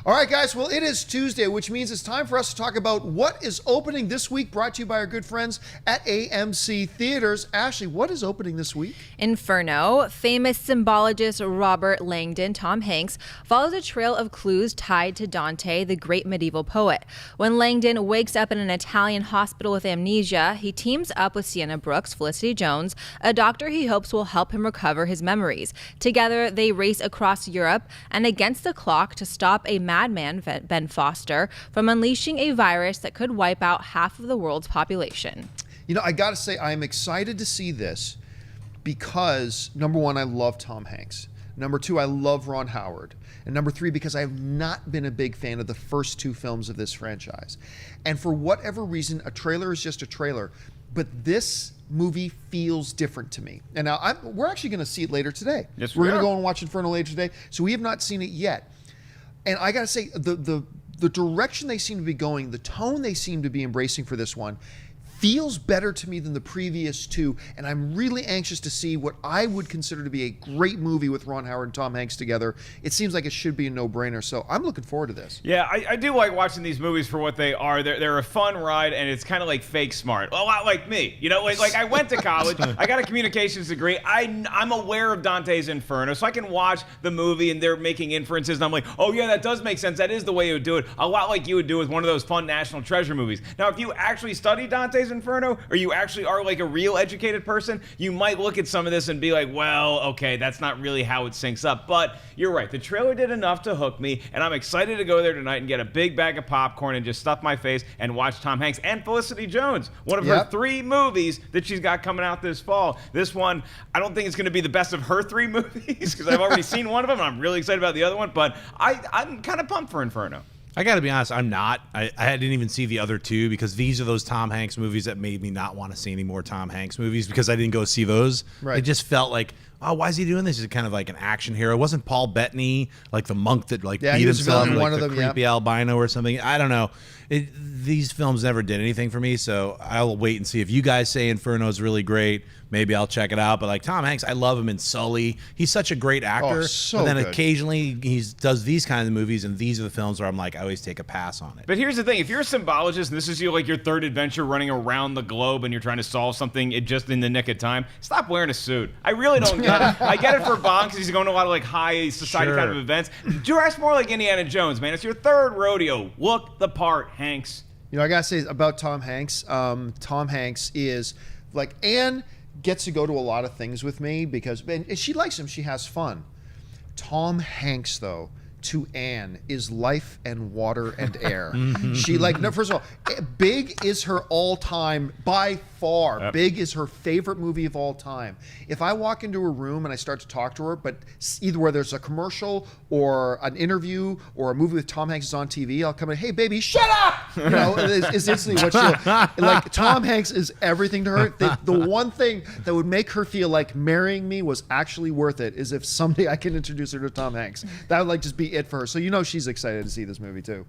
All right, guys. Well, it is Tuesday, which means it's time for us to talk about what is opening this week, brought to you by our good friends at AMC Theaters. Ashley, what is opening this week? Inferno. Famous symbologist Robert Langdon, Tom Hanks, follows a trail of clues tied to Dante, the great medieval poet. When Langdon wakes up in an Italian hospital with amnesia, he teams up with Sienna Brooks, Felicity Jones, a doctor he hopes will help him recover his memories. Together, they race across Europe and against the clock to stop a madman, Ben Foster, from unleashing a virus that could wipe out half of the world's population. You know, I got to say, I'm excited to see this because, number one, I love Tom Hanks. Number two, I love Ron Howard. And number three, because I have not been a big fan of the first two films of this franchise. And for whatever reason, a trailer is just a trailer. But this movie feels different to me. And now we're actually going to see it later today. Yes, we're going to go and watch Inferno later today. So we have not seen it yet. And I got to say, the direction they seem to be going, the tone they seem to be embracing for this one, feels better to me than the previous two, and I'm really anxious to see what I would consider to be a great movie with Ron Howard and Tom Hanks together. It seems like it should be a no-brainer, so I'm looking forward to this. Yeah, I do like watching these movies for what they are. They're a fun ride, and it's kind of like fake smart. A lot like me. You know, like I went to college. I got a communications degree. I'm aware of Dante's Inferno, so I can watch the movie, and they're making inferences, and I'm like, oh, yeah, that does make sense. That is the way you would do it. A lot like you would do with one of those fun National Treasure movies. Now, if you actually study Dante's Inferno, or you actually are like a real educated person, you might look at some of this and be like, well, okay, that's not really how it syncs up. But you're right, the trailer did enough to hook me, and I'm excited to go there tonight and get a big bag of popcorn and just stuff my face and watch Tom Hanks and Felicity Jones, one of her 3 movies that she's got coming out this fall. This one, I don't think it's going to be the best of her 3 movies because I've already seen one of them, and I'm really excited about the other one, but I'm kind of pumped for Inferno. I got to be honest, I'm not. I didn't even see the other 2 because these are those Tom Hanks movies that made me not want to see any more Tom Hanks movies because I didn't go see those. Right. It just felt like, oh, why is he doing this? He's kind of like an action hero. Wasn't Paul Bettany like the monk that beat himself, like one of them, creepy albino or something? I don't know. These films never did anything for me, so I'll wait and see. If you guys say Inferno is really great, maybe I'll check it out. But like Tom Hanks, I love him in Sully. He's such a great actor. Oh, so but then good. Occasionally he does these kinds of movies, and these are the films where I'm like, I always take a pass on it. But here's the thing. If you're a symbologist and this is your third adventure running around the globe and you're trying to solve something just in the nick of time, stop wearing a suit. I really don't get it. I get it for Bond because he's going to a lot of like high society kind of events. Dress more like Indiana Jones, man. It's your 3rd rodeo. Look the part, Hanks. You know, I gotta say about Tom Hanks. Tom Hanks is like, Anne gets to go to a lot of things with me because and she likes him. She has fun. Tom Hanks, though, to Anne is life and water and air. She first of all, Big is her all-time by far. Yep. Big is her favorite movie of all time. If I walk into a room and I start to talk to her, but either where there's a commercial or an interview or a movie with Tom Hanks is on TV, I'll come in, hey baby, shut up! You know, is instantly what she'll like. Tom Hanks is everything to her. The one thing that would make her feel like marrying me was actually worth it is if someday I can introduce her to Tom Hanks. That would just be it for her. So you know she's excited to see this movie too.